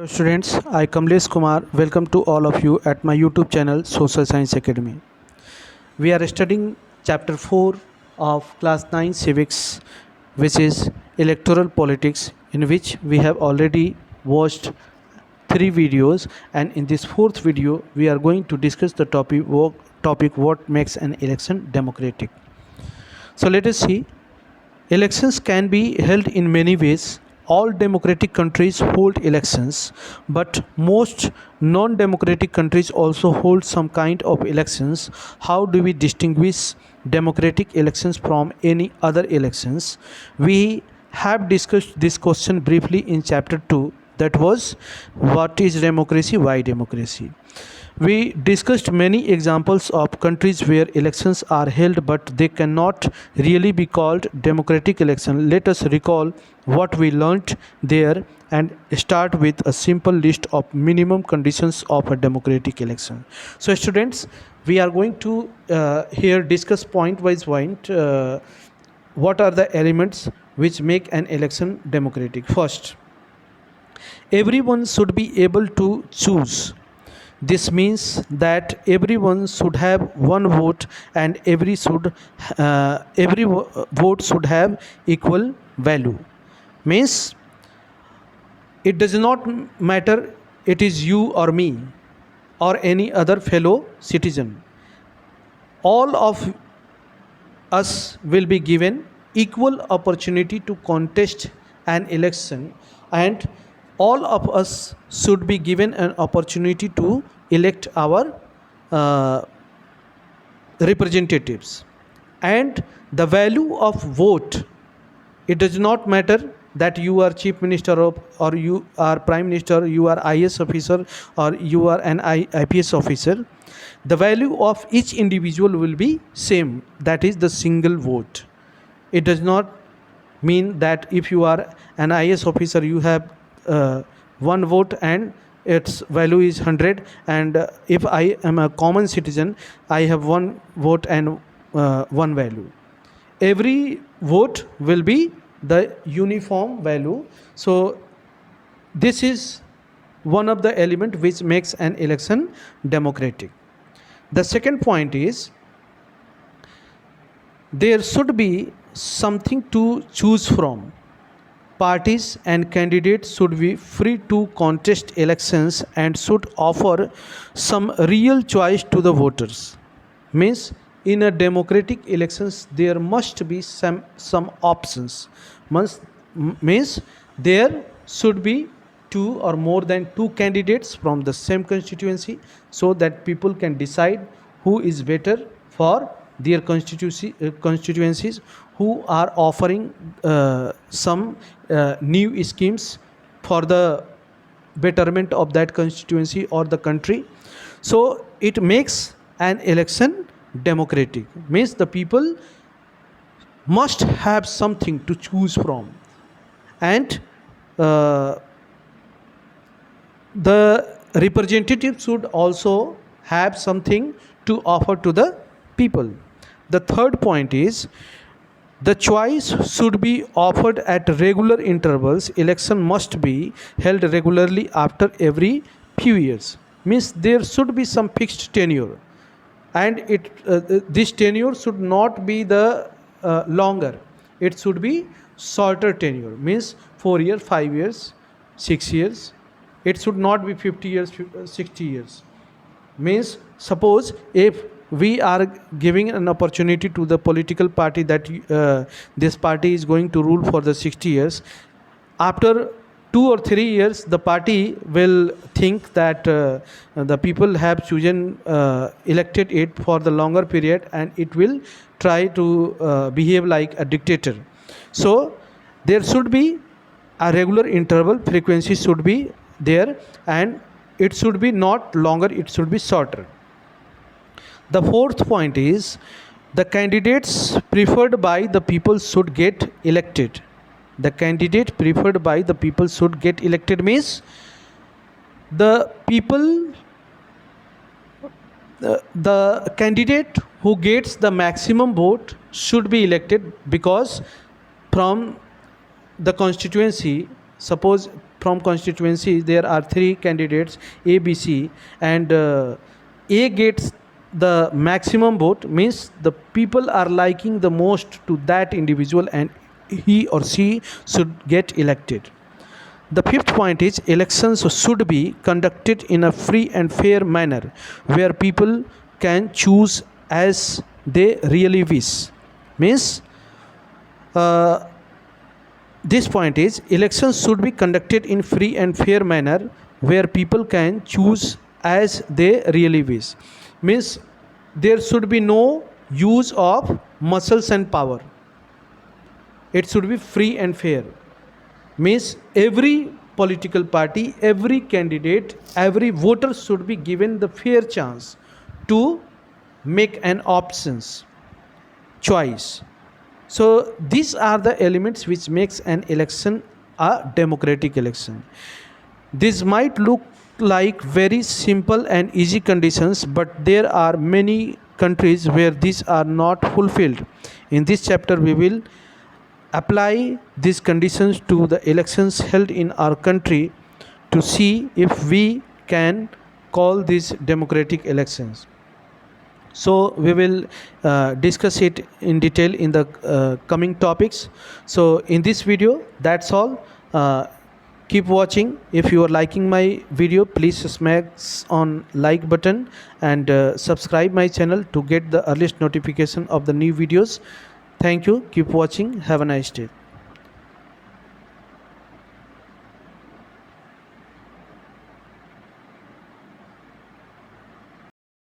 Hello students, I Kamlesh Kumar. Welcome to all of you at my YouTube channel Social Science Academy. We are studying chapter 4 of class 9 civics, which is electoral politics, in which we have already watched 3 videos, and in this fourth video we are going to discuss the topic what makes an election democratic. So let us see. Elections can be held in many ways. All democratic countries hold elections, but most non democratic countries also hold some kind of elections. How do we distinguish democratic elections from any other elections? We have discussed this question briefly in chapter 2, that was, what is democracy, why democracy? We discussed many examples of countries where elections are held but they cannot really be called democratic election. Let us recall what we learnt there and start with a simple list of minimum conditions of a democratic election. So students, we are going to here discuss point by point what are the elements which make an election democratic. First, everyone should be able to choose. This means that everyone should have one vote, and every vote should have equal value. Means it does not matter it is you or me or any other fellow citizen. All of us will be given equal opportunity to contest an election, and all of us should be given an opportunity to elect our uh, representatives. And the value of vote, it does not matter that you are chief minister of, or you are prime minister, you are IS officer, or you are an IPS officer. The value of each individual will be same, that is the single vote. It does not mean that if you are an IS officer you have one vote and its value is 100, and if I am a common citizen I have one vote and one value. Every vote will be the uniform value. So this is one of the element which makes an election democratic. The second point is there should be something to choose from. Parties and candidates should be free to contest elections and should offer some real choice to the voters. Means in a democratic elections there must be some options. Means there should be two or more than two candidates from the same constituency, so that people can decide who is better for their constituencies, who are offering some new schemes for the betterment of that constituency or the country. So it makes an election democratic. Means the people must have something to choose from, and the representative should also have something to offer to the people. The third point is the choice should be offered at regular intervals. Election must be held regularly after every few years. Means there should be some fixed tenure, and this tenure should not be the longer. It should be shorter tenure. Means 4 years, 5 years, 6 years. It should not be 50 years, 60 years. Means suppose if we are giving an opportunity to the political party that this party is going to rule for the 60 years, after 2 or 3 years the party will think that the people have chosen elected it for the longer period, and it will try to behave like a dictator. So there should be a regular interval, frequency should be there, and it should be not longer, it should be shorter. The fourth point is the candidates preferred by the people should get elected. The candidate preferred by the people should get elected means the people, the candidate who gets the maximum vote should be elected, because from the constituency, suppose from constituency there are three candidates A, B, C, and A gets the maximum vote, means the people are liking the most to that individual and he or she should get elected. The fifth point is elections should be conducted in a free and fair manner where people can choose as they really wish. Means this point is elections should be conducted in free and fair manner where people can choose as they really wish. Means there should be no use of muscles and power. It should be free and fair. Means every political party, every candidate, every voter should be given the fair chance to make an options choice. So these are the elements which makes an election a democratic election. This might look like very simple and easy conditions, but there are many countries where these are not fulfilled. In this chapter we will apply these conditions to the elections held in our country to see if we can call these democratic elections. So we will discuss it in detail in the coming topics. So in this video, that's all. Keep watching. If you are liking my video, please smash on like button and subscribe my channel to get the earliest notification of the new videos. Thank you. Keep watching. Have a nice day.